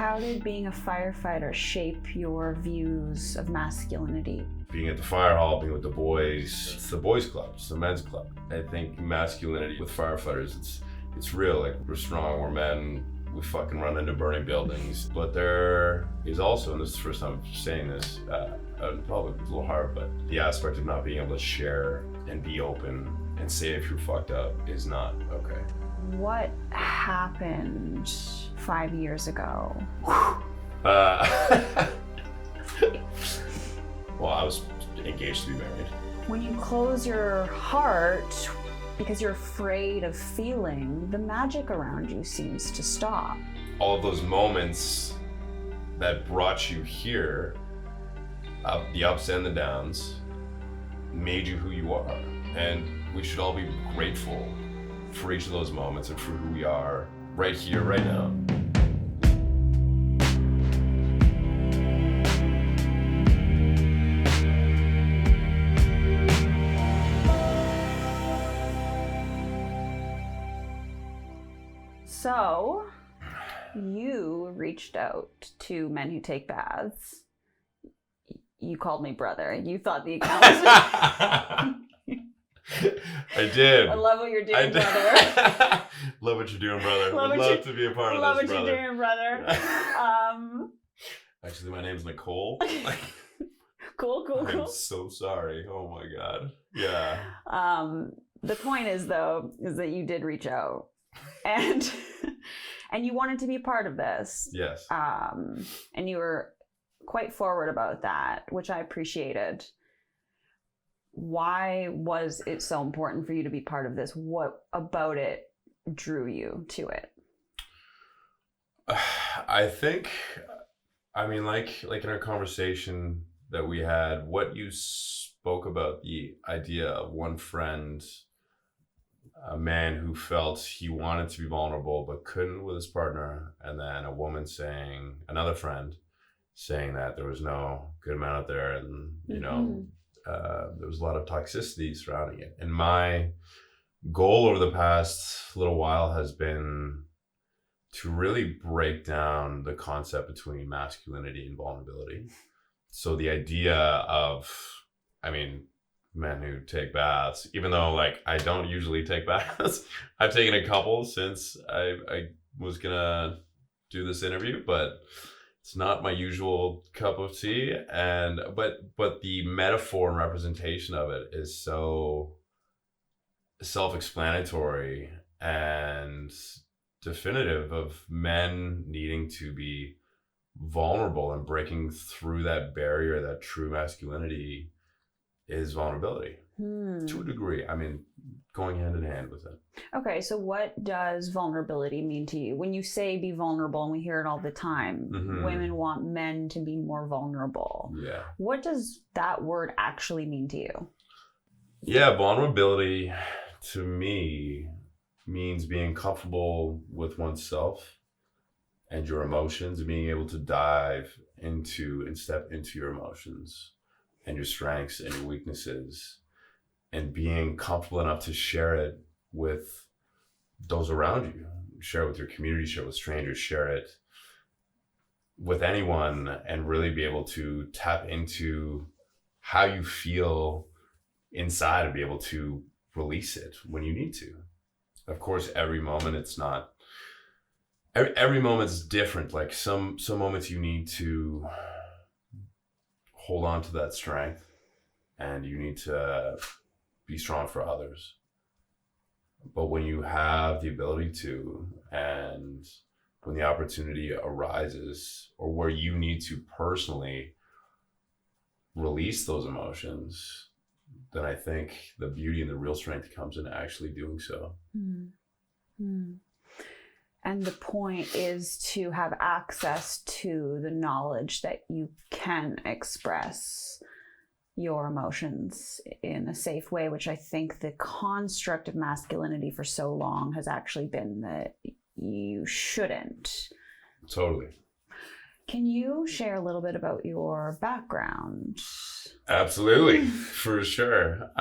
How did being a firefighter shape your views of masculinity? Being at the fire hall, being with the boys, it's the boys club, it's the men's club. I think masculinity with firefighters, it's real. Like, we're strong, we're men, we fucking run into burning buildings. But there is also, and this is the first time I'm saying this, probably it's a little hard, but the aspect of not being able to share and be open and say if you're fucked up is not okay. What happened 5 years ago? Well, I was engaged to be married. When you close your heart because you're afraid of feeling, the magic around you seems to stop. All of those moments that brought you here, the ups and the downs, made you who you are. And we should all be grateful for each of those moments and for who we are right here, right now. So, you reached out to men who take baths. You called me brother. You thought the account was... I did. I love what you're doing, brother. Love what you're doing, brother. Would love to be a part of this, brother. Love what you're doing, brother. Actually, my name's Nicole. Cool. I'm so sorry. Oh my God. Yeah. The point is, though, is that you did reach out. And you wanted to be a part of this. Yes. And you were quite forward about that, which I appreciated. Why was it so important for you to be part of this? What about it drew you to it? I think, like in our conversation that we had, what you spoke about, the idea of one friend, a man who felt he wanted to be vulnerable but couldn't with his partner, and then a woman another friend saying that there was no good man out there, and there was a lot of toxicity surrounding it. And my goal over the past little while has been to really break down the concept between masculinity and vulnerability. So the idea of, men who take baths, even though I don't usually take baths, I've taken a couple since I was gonna do this interview, but it's not my usual cup of tea. But the metaphor and representation of it is so self-explanatory and definitive of men needing to be vulnerable and breaking through that barrier that true masculinity is vulnerability to a degree. Going hand in hand with it. Okay, so what does vulnerability mean to you? When you say be vulnerable, and we hear it all the time, women want men to be more vulnerable. Yeah. What does that word actually mean to you? Yeah, vulnerability to me means being comfortable with oneself and your emotions, and being able to dive into and step into your emotions and your strengths and your weaknesses, and being comfortable enough to share it with those around you, share it with your community, share it with strangers, share it with anyone, and really be able to tap into how you feel inside and be able to release it when you need to. Of course, every moment every moment's different. Like some moments you need to hold on to that strength, and you need to be strong for others. But when you have the ability to, and when the opportunity arises, or where you need to personally release those emotions, then I think the beauty and the real strength comes in actually doing so. And the point is to have access to the knowledge that you can express your emotions in a safe way, which I think the construct of masculinity for so long has actually been that you shouldn't. Totally. Can you share a little bit about your background? Absolutely, for sure.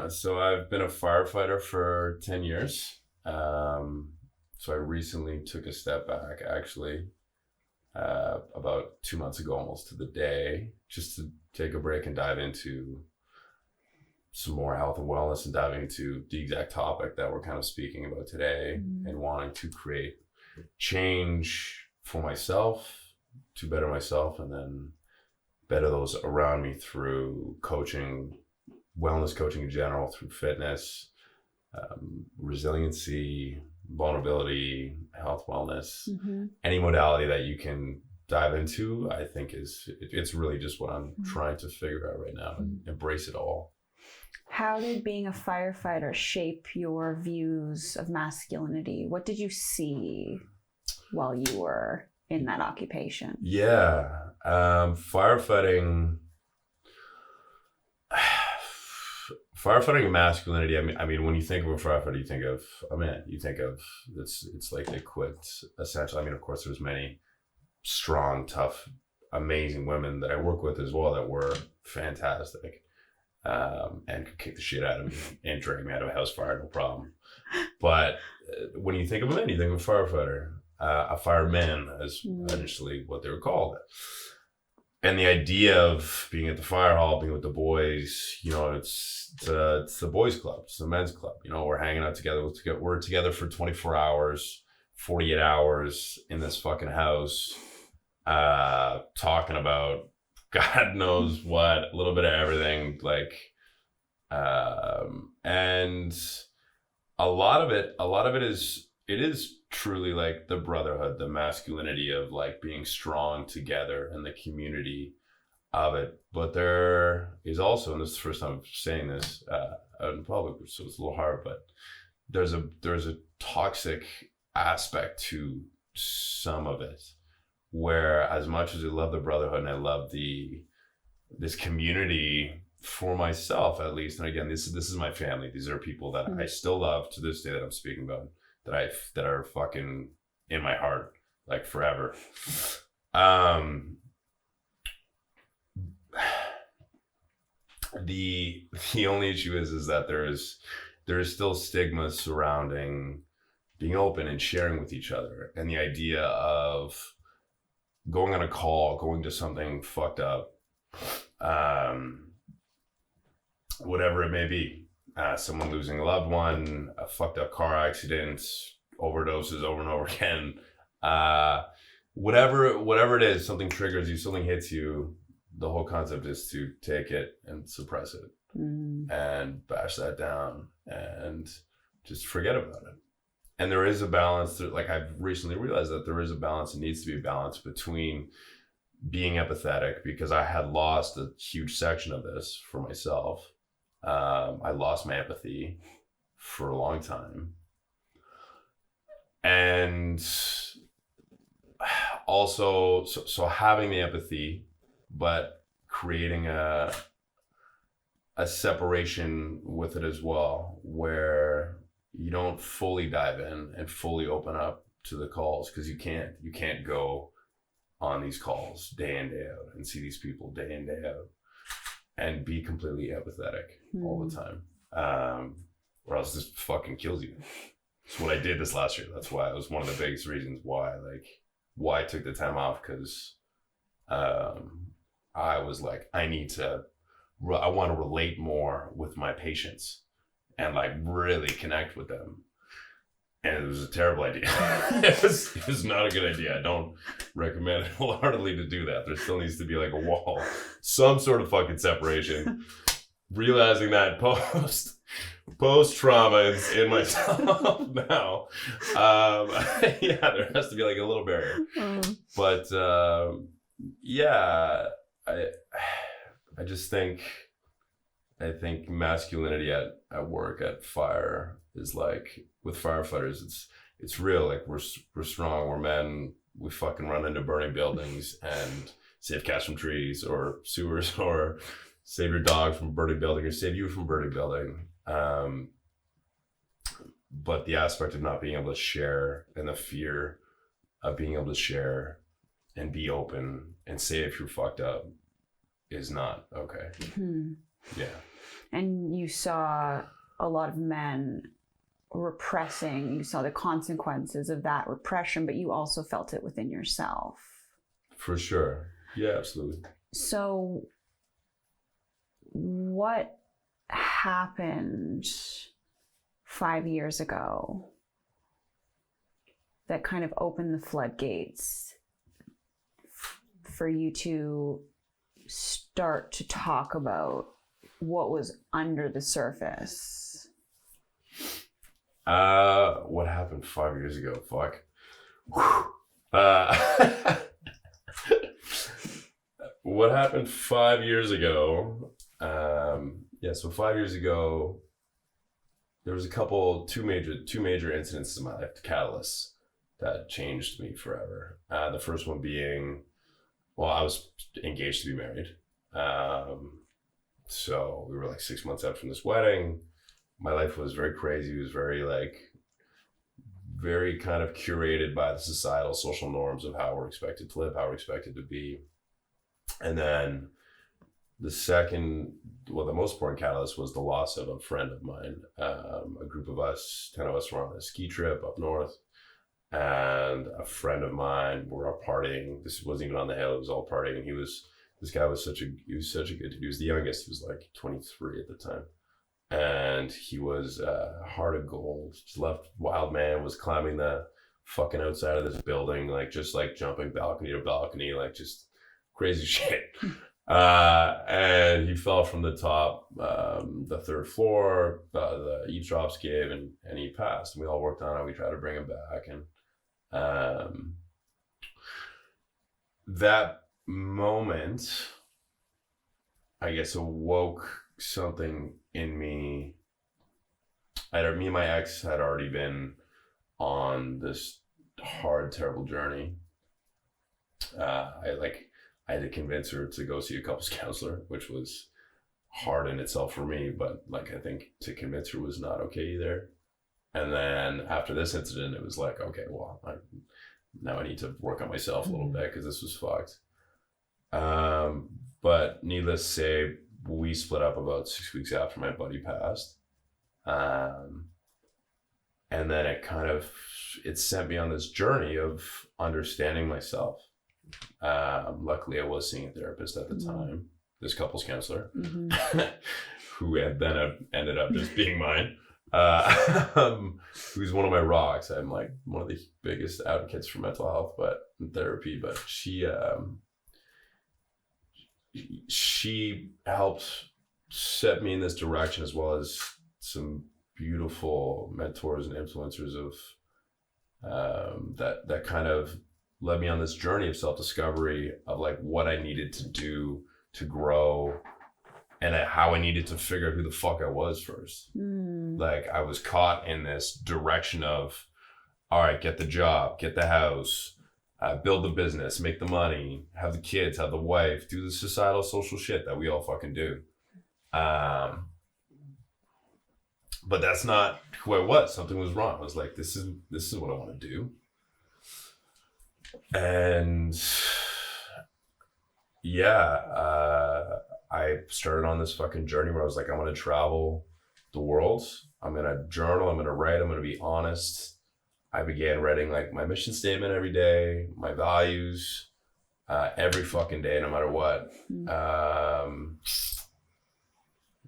So I've been a firefighter for 10 years. So I recently took a step back, actually, about 2 months ago, almost to the day, just to take a break and dive into some more health and wellness and diving into the exact topic that we're kind of speaking about today, and wanting to create change for myself, to better myself, and then better those around me through coaching, wellness coaching in general, through fitness, resiliency, vulnerability, health, wellness, any modality that you can dive into, I think it's really just what I'm trying to figure out right now and embrace it all. How did being a firefighter shape your views of masculinity? What did you see while you were in that occupation? Yeah, firefighting and masculinity. I mean, when you think of a firefighter, you think of a man. You think of it's like equipped, essentially. I mean, of course, there's many strong, tough, amazing women that I work with as well that were fantastic, and could kick the shit out of me and drag me out of a house fire, no problem. But when you think of a man, you think of a firefighter. A fireman is initially what they were called. And the idea of being at the fire hall, being with the boys, you know, it's the boys club, it's the men's club. You know, we're hanging out together. We're together for 24 hours, 48 hours in this fucking house, talking about God knows what, a little bit of everything. Like, and a lot of it is truly like the brotherhood, the masculinity of like being strong together and the community of it. But there is also, and this is the first time I'm saying this out in public, so it's a little hard, but there's a toxic aspect to some of it, where as much as I love the brotherhood and I love this community for myself, at least, and again, this is my family. These are people that I still love to this day that I'm speaking about, that are fucking in my heart, like forever. The only issue is that there is still stigma surrounding being open and sharing with each other, and the idea of going on a call, going to something fucked up, whatever it may be. Someone losing a loved one, a fucked up car accident, overdoses over and over again, whatever it is, something triggers you, something hits you. The whole concept is to take it and suppress it and bash that down and just forget about it. And there is a balance. Like, I've recently realized that there is a balance. It needs to be a balance between being empathetic, because I had lost a huge section of this for myself. I lost my empathy for a long time. And also, so having the empathy, but creating a separation with it as well, where you don't fully dive in and fully open up to the calls, because you can't go on these calls day in, day out and see these people day in, day out and be completely empathetic all the time, or else this fucking kills you. It's what I did this last year. That's why it was one of the biggest reasons why I took the time off, because I was like, I want to relate more with my patients and like really connect with them. And it was a terrible idea. It was not a good idea. I don't recommend it wholeheartedly to do that. There still needs to be like a wall, some sort of fucking separation. Realizing that post trauma in myself now, yeah, there has to be like a little barrier. But yeah, I just think masculinity at work, at fire, is like, with firefighters, it's real. Like, we're strong, we're men, we fucking run into burning buildings and save cats from trees or sewers, or save your dog from a burning building, or save you from a burning building. But the aspect of not being able to share, and the fear of being able to share and be open and say if you're fucked up, is not okay. Yeah. And you saw a lot of men repressing, you saw the consequences of that repression, but you also felt it within yourself. For sure. Yeah, absolutely. So what happened 5 years ago that kind of opened the floodgates for you to start to talk about what was under the surface? What happened 5 years ago? Fuck. What happened 5 years ago? So 5 years ago, there was two major incidents in my life, the catalysts that changed me forever. The first one being, I was engaged to be married. So we were like 6 months out from this wedding. My life was very crazy. It was very kind of curated by the societal social norms of how we're expected to live, how we're expected to be. And then the most important catalyst was the loss of a friend of mine. A group of us, 10 of us, were on a ski trip up north, and a friend of mine, we were all partying. This wasn't even on the hill, it was all partying. And this guy was such a good dude. He was the youngest, he was like 23 at the time. And he was heart of gold, just left wild man, was climbing the fucking outside of this building, just jumping balcony to balcony, just crazy shit. And he fell from the top, the third floor, the eavesdrops gave, and he passed. And we all worked on it. We tried to bring him back. And that moment, I guess, awoke something in me. Me and my ex had already been on this hard, terrible journey. I had to convince her to go see a couples counselor, which was hard in itself for me, but I think to convince her was not okay either. And then after this incident, it was like, okay, now I need to work on myself a little bit because this was fucked. But needless to say, we split up about 6 weeks after my buddy passed. And then it sent me on this journey of understanding myself. Luckily, I was seeing a therapist at the time, this couples counselor, who had then ended up just being mine, who's one of my rocks. I'm like one of the biggest advocates for mental health, in therapy. But she helped set me in this direction, as well as some beautiful mentors and influencers of that kind of led me on this journey of self-discovery of what I needed to do to grow, and how I needed to figure out who the fuck I was first. I was caught in this direction of, all right, get the job, get the house, build the business, make the money, have the kids, have the wife, do the societal social shit that we all fucking do. But that's not who I was. Something was wrong. I was like, this is what I want to do. And I started on this fucking journey where I was like, I want to travel the world. I'm going to journal. I'm going to write. I'm going to be honest. I began writing my mission statement every day, my values, every fucking day, no matter what. The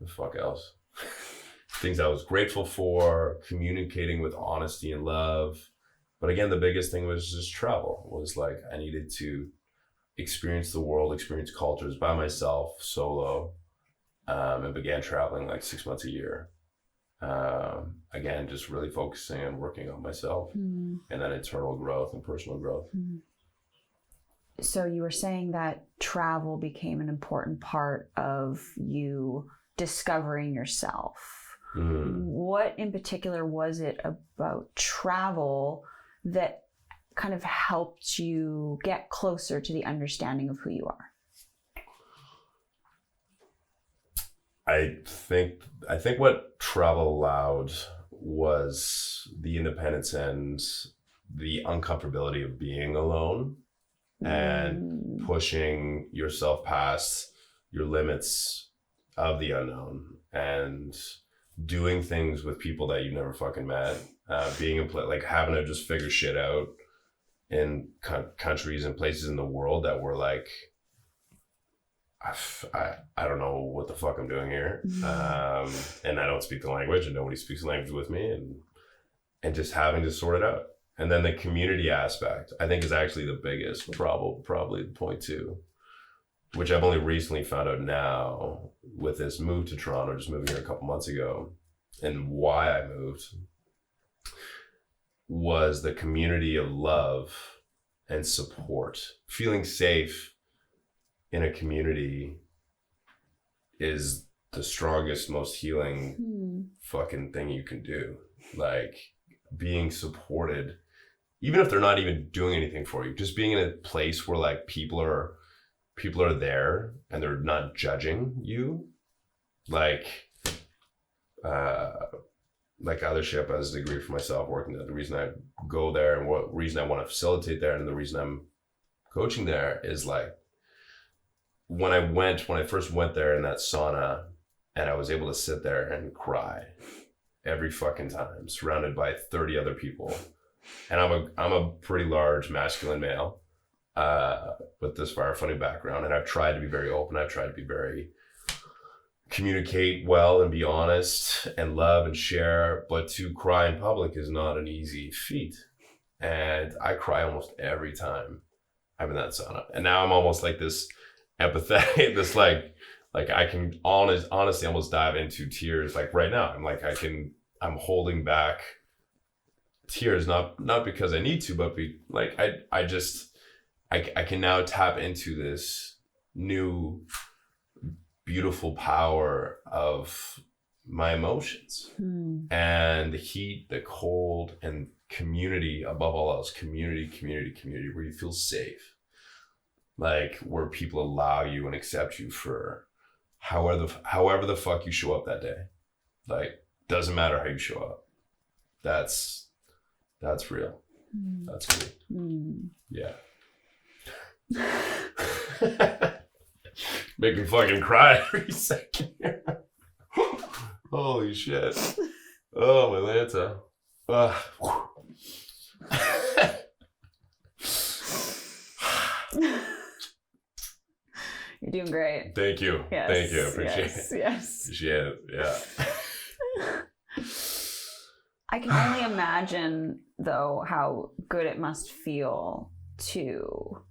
fuck else? Things I was grateful for, communicating with honesty and love. But again, the biggest thing was just travel. Was I needed to experience the world, experience cultures by myself, solo, and began traveling 6 months a year. Again, just really focusing on working on myself, and then internal growth and personal growth. So you were saying that travel became an important part of you discovering yourself. What in particular was it about travel that kind of helped you get closer to the understanding of who you are? I think what travel allowed was the independence and the uncomfortability of being alone and pushing yourself past your limits of the unknown and doing things with people that you've never fucking met, being in having to just figure shit out in countries and places in the world that were like, I don't know what the fuck I'm doing here. And I don't speak the language and nobody speaks the language with me, and just having to sort it out. And then the community aspect, I think, is actually the biggest probably the point too, which I've only recently found out now with this move to Toronto, just moving here a couple months ago. And why I moved was the community of love and support. Feeling safe in a community is the strongest, most healing fucking thing you can do. Like, being supported, even if they're not even doing anything for you, just being in a place where like people are there and they're not judging you. Like Othership as a degree for myself, working there. The reason I go there and what reason I want to facilitate there and the reason I'm coaching there is like, when I first went there in that sauna, and I was able to sit there and cry every fucking time, surrounded by 30 other people. And I'm a pretty large masculine male with this firefighting background, and I've tried to be very open. I've tried to be very communicate well and be honest and love and share, but to cry in public is not an easy feat. And I cry almost every time I'm in that sauna. And now I'm almost like this empathetic, this like I can honestly almost dive into tears. Like right now, I'm holding back tears, not because I need to, but I can now tap into this new beautiful power of my emotions and the heat, the cold, and community above all else. Community where you feel safe. Like, where people allow you and accept you for however the fuck you show up that day. Like, doesn't matter how you show up. That's real. That's cool. Yeah. Make me fucking cry every second here. Holy shit. Oh, my Lanta. You're doing great. Thank you. Yes, Thank you. Appreciate it. Yes. Appreciate it. Yeah. I can only imagine, though, how good it must feel to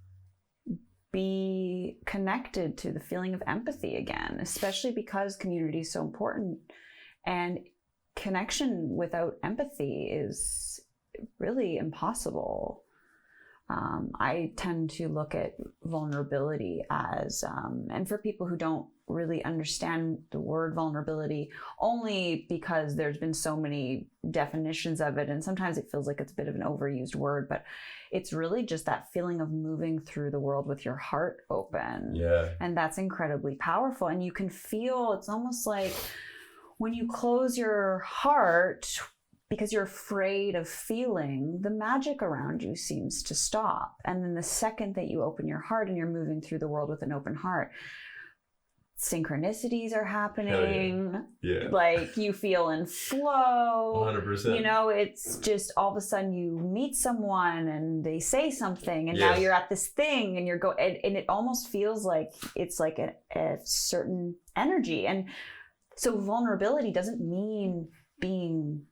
be connected to the feeling of empathy again, especially because community is so important. And connection without empathy is really impossible. I tend to look at vulnerability as, and for people who don't really understand the word vulnerability, only because there's been so many definitions of it, and sometimes it feels like it's a bit of an overused word, but it's really just that feeling of moving through the world with your heart open. Yeah. And that's incredibly powerful. And you can feel, it's almost like when you close your heart, because you're afraid of feeling, the magic around you seems to stop. And then the second that you open your heart and you're moving through the world with an open heart, synchronicities are happening. Yeah. Like, you feel in flow. 100%. You know, it's just all of a sudden you meet someone and they say something, and now you're at this thing and you're and it almost feels like it's like a certain energy. And so vulnerability doesn't mean being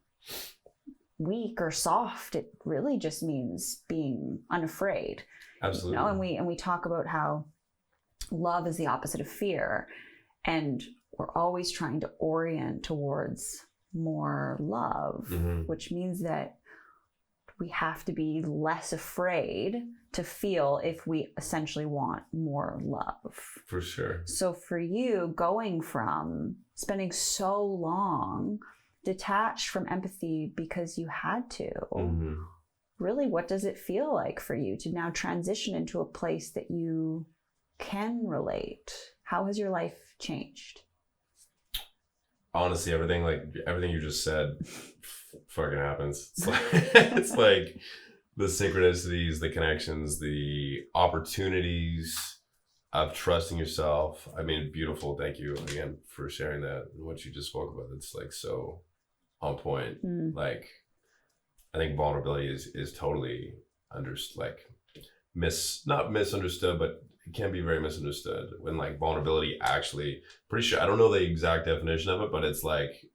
weak or soft. It really just means being unafraid. Absolutely. You know, and we talk about how love is the opposite of fear, and we're always trying to orient towards more love, which means that we have to be less afraid to feel if we essentially want more love. For sure. So for you, going from spending so long detached from empathy because you had to, really, what does it feel like for you to now transition into a place that you can relate? How has your life changed? Honestly, everything you just said fucking happens. It's like the synchronicities, the connections, the opportunities of trusting yourself. I mean, beautiful. Thank you again for sharing that and what you just spoke about. It's like so on point. Like, I think vulnerability is totally not misunderstood, but it can be very misunderstood when like vulnerability actually, pretty sure, I don't know the exact definition of it, but it's like,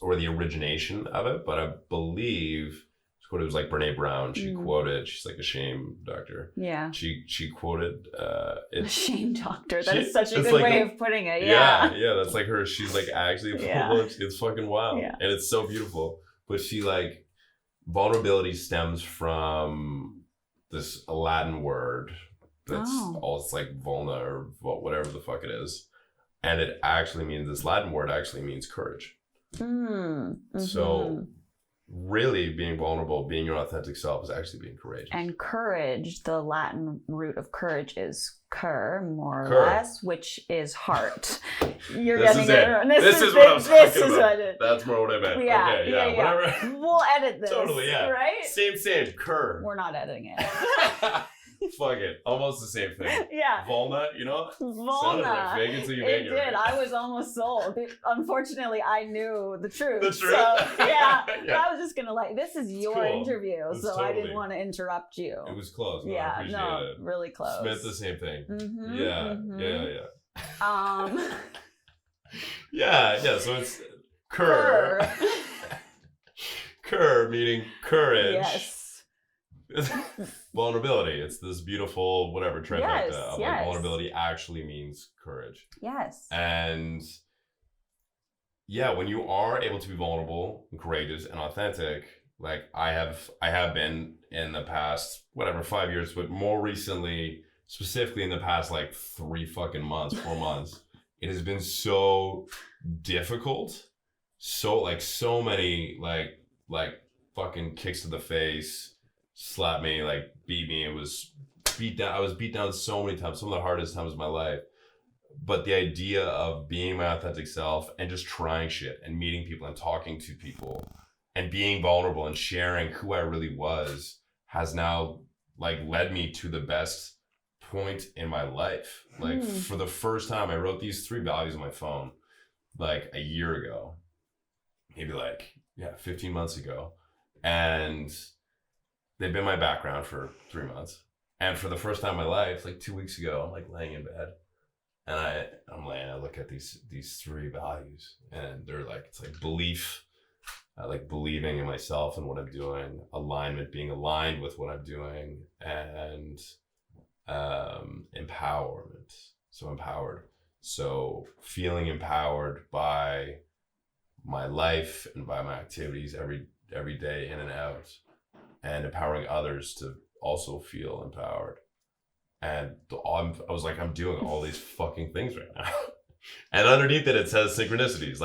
or the origination of it, but I believe it was like Brene Brown. She quoted, she's like a shame doctor. Yeah. She quoted a shame doctor. That is such a good way of putting it. Yeah, that's like her. She's like actually it's fucking wild. Yeah. And it's so beautiful. But she like, vulnerability stems from this Latin word that's it's like vulna or whatever the fuck it is. And it actually means, this Latin word actually means courage. Mm-hmm. So really being vulnerable, being your authentic self, is actually being courageous. And courage, the Latin root of courage is cur, more or less, which is heart. You're getting it. This is what I'm talking about. That's more what I meant. Yeah, okay, yeah. Whatever. We'll edit this. Totally, yeah. Right? Same. Cur. We're not editing it. Fuck it. Almost the same thing. Yeah. Vulna, you know? Vulna. Like fake it till you make it. It did. I was almost sold. Unfortunately, I knew the truth. The truth? So, yeah. I was just going to this is your interview, It's so I didn't want to interrupt you. It was close. No, yeah, I appreciate it. Really close. Smith, the same thing. Mm-hmm, Yeah. Yeah, so it's cur. Cur meaning courage. Yes. Vulnerability. It's this beautiful whatever trifecta of yes. vulnerability actually means courage. Yes. And when you are able to be vulnerable, courageous, and authentic, like I have been in the past 5 years, but more recently, specifically in the past 3 fucking months, 4 months, it has been so difficult. So many fucking kicks to the face, slapped me, beat me. It was beat down. I was beat down so many times, some of the hardest times of my life. But the idea of being my authentic self and just trying shit and meeting people and talking to people and being vulnerable and sharing who I really was has now led me to the best point in my life. For the first time, I wrote these 3 values on my phone a year ago, maybe 15 months ago. And they've been my background for 3 months. And for the first time in my life, 2 weeks ago, I'm laying in bed and I look at these 3 values, and they're it's belief, believing in myself and what I'm doing, alignment, being aligned with what I'm doing, and empowerment. So empowered. So feeling empowered by my life and by my activities every day in and out, and empowering others to also feel empowered. And I was I'm doing all these fucking things right now. And underneath it says synchronicities,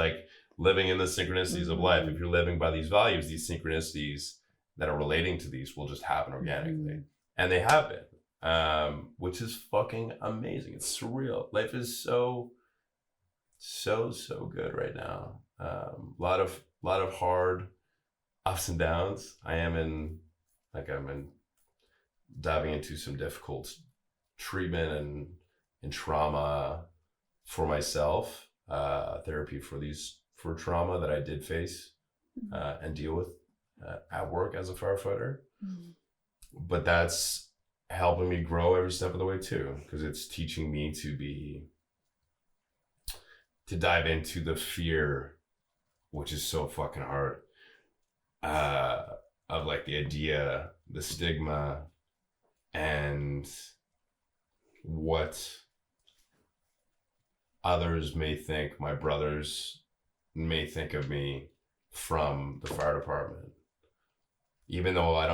living in the synchronicities of life. If you're living by these values, these synchronicities that are relating to these will just happen organically. And they have been, which is fucking amazing. It's surreal. Life is so good right now. A lot of hard ups and downs. I'm diving into some difficult treatment and trauma for myself, therapy for trauma that I did face and deal with at work as a firefighter. But that's helping me grow every step of the way too, because it's teaching me to dive into the fear, which is so fucking hard, of the idea, the stigma, and what others may think, my brothers may think of me from the fire department. Even though I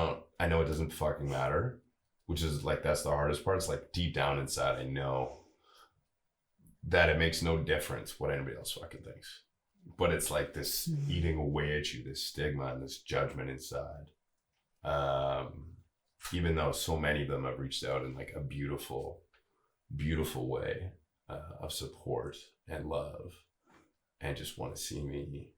know it doesn't fucking matter, which is that's the hardest part. It's deep down inside, I know that it makes no difference what anybody else fucking thinks. But it's this eating away at you, this stigma and this judgment inside. Even though so many of them have reached out in a beautiful, beautiful way of support and love, and just want to see me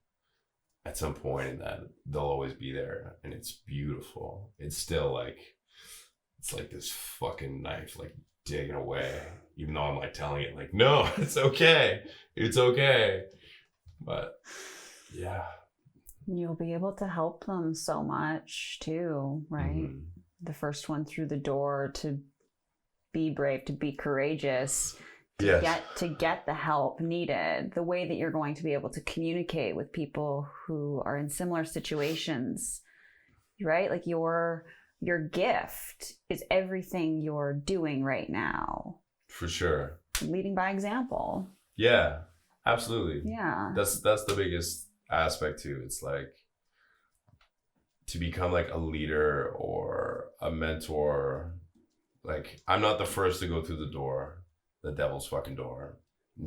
at some point, and that they'll always be there, and it's beautiful. It's still it's this fucking knife digging away, even though I'm telling it no, it's okay, but yeah, you'll be able to help them so much too, right? the first one through the door, to be brave, to be courageous, to Yes. get the help needed, the way that you're going to be able to communicate with people who are in similar situations, right? Like your gift is everything you're doing right now. For sure. Leading by example. Yeah, absolutely. Yeah. That's the biggest aspect too. It's like to become like a leader or a mentor. Like, I'm not the first to go through the door, the devil's fucking door,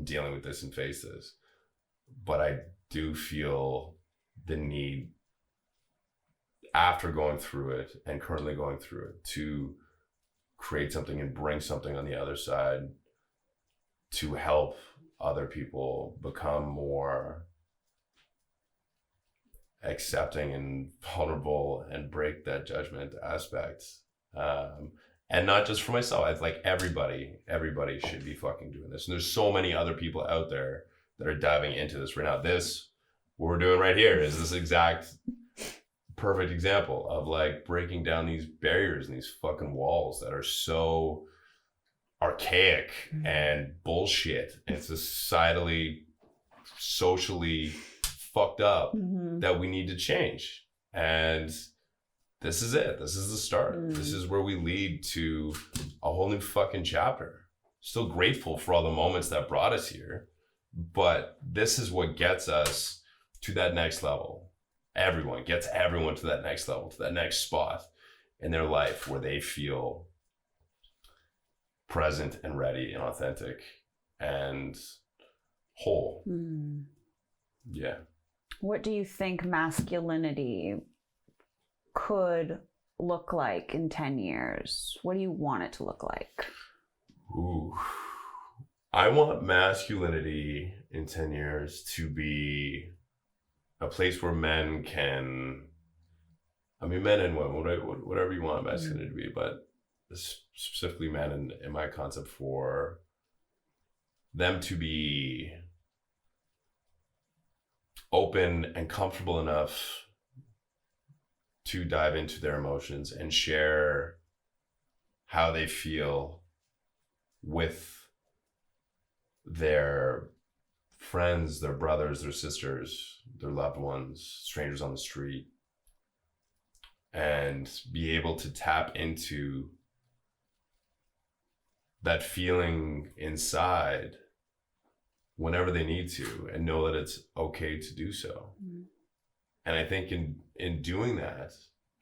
dealing with this and face this. But I do feel the need, after going through it and currently going through it, to create something and bring something on the other side to help other people become more accepting and vulnerable and break that judgment aspect. And not just for myself. It's like everybody should be fucking doing this. And there's so many other people out there that are diving into this right now. This, what we're doing right here, is this exact perfect example of like breaking down these barriers and these fucking walls that are so archaic and bullshit and societally, socially fucked up that we need to change. And this is it. This is the start. This is where we lead to a whole new fucking chapter. Still grateful for all the moments that brought us here, but this is what gets us to that next level. Everyone gets everyone to that next level, to that next spot in their life where they feel present and ready and authentic and whole. Yeah. What do you think masculinity could look like in 10 years? What do you want it to look like? Ooh. I want masculinity in 10 years to be a place where men can, I mean, men and women, whatever you want masculinity to be, but specifically men in my concept, for them to be open and comfortable enough to dive into their emotions and share how they feel with their friends, their brothers, their sisters, their loved ones, strangers on the street, and be able to tap into that feeling inside whenever they need to, and know that it's okay to do so. And I think in doing that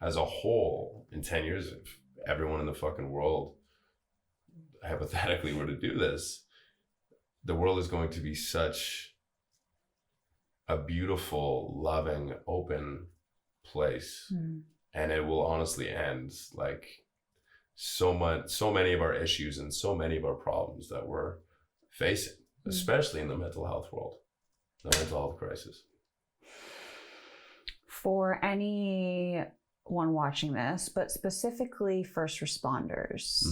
as a whole, in 10 years, if everyone in the fucking world hypothetically were to do this, the world is going to be such a beautiful, loving, open place. And it will honestly end like so many of our issues and so many of our problems that we're facing, especially in the mental health world, the mental health crisis. For anyone watching this, but specifically first responders,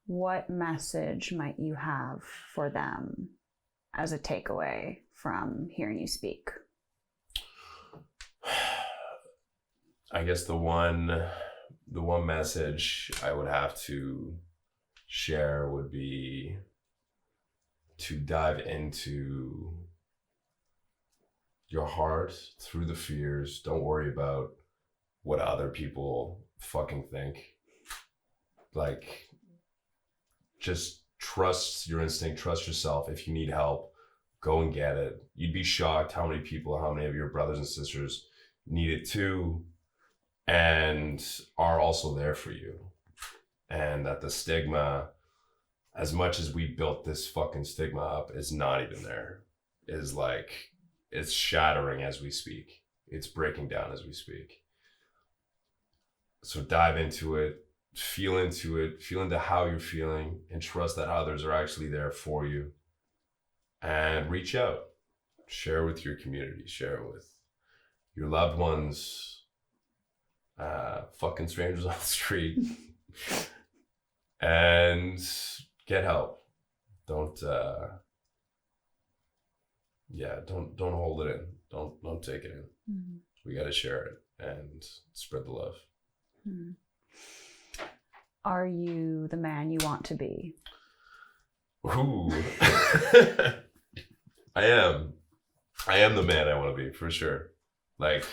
what message might you have for them as a takeaway from hearing you speak? I guess the one message I would have to share would be to dive into your heart through the fears. Don't worry about what other people fucking think. Like, just trust your instinct, trust yourself. If you need help, go and get it. You'd be shocked how many of your brothers and sisters need it too, and are also there for you. And that the stigma, as much as we built this fucking stigma up, is not even there. Is like, it's shattering as we speak. It's breaking down as we speak. So dive into it, feel into how you're feeling, and trust that others are actually there for you. And reach out, share with your community, share with your loved ones, fucking strangers on the street, and get help. Don't hold it in. Don't take it in. We got to share it and spread the love. Are you the man you want to be? Ooh. I am the man I want to be, for sure. Like,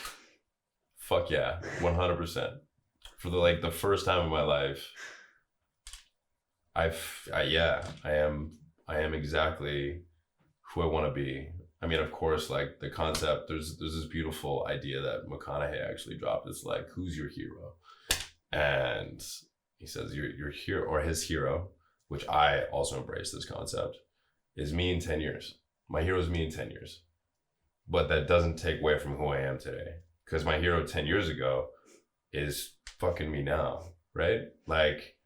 fuck yeah, 100%. For the first time in my life, I am exactly who I want to be. I mean, of course, like the concept, there's this beautiful idea that McConaughey actually dropped. It's like, who's your hero? And he says your hero, or his hero, which I also embrace this concept, is me in 10 years. My hero is me in 10 years. But that doesn't take away from who I am today. Because my hero 10 years ago is fucking me now, right? Like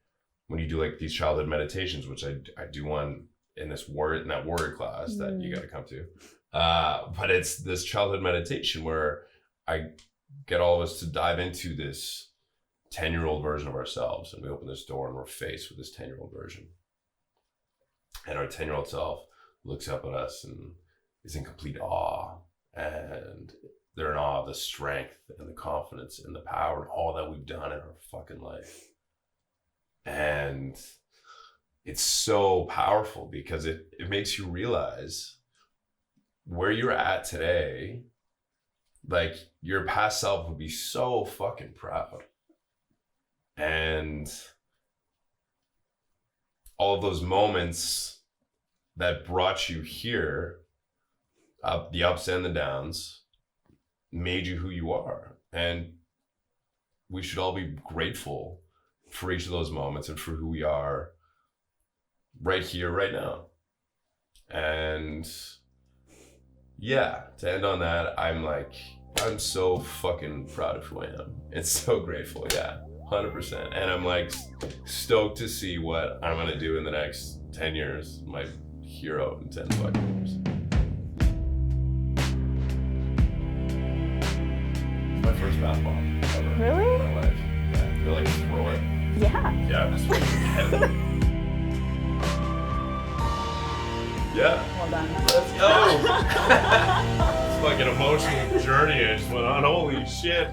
when you do like these childhood meditations, which I do one in that warrior class that you got to come to. But it's this childhood meditation where I get all of us to dive into this 10-year-old version of ourselves, and we open this door and we're faced with this 10-year-old version. And our 10-year-old self looks up at us and is in complete awe, and they're in awe of the strength and the confidence and the power and all that we've done in our fucking life. And it's so powerful because it makes you realize where you're at today. Like your past self would be so fucking proud. And all of those moments that brought you here, the ups and the downs, made you who you are. And we should all be grateful for each of those moments and for who we are right here, right now. And yeah, to end on that, I'm so fucking proud of who I am. It's so grateful, yeah, 100%. And I'm like stoked to see what I'm gonna do in the next 10 years. My hero in 10 fucking years. My first basketball ever. Really? In my life. Yeah, they're like, throw it. Yeah. Yeah, that's fucking heavy. Yeah. Well done. Let's go. It's like an emotional journey I just went on. Holy shit.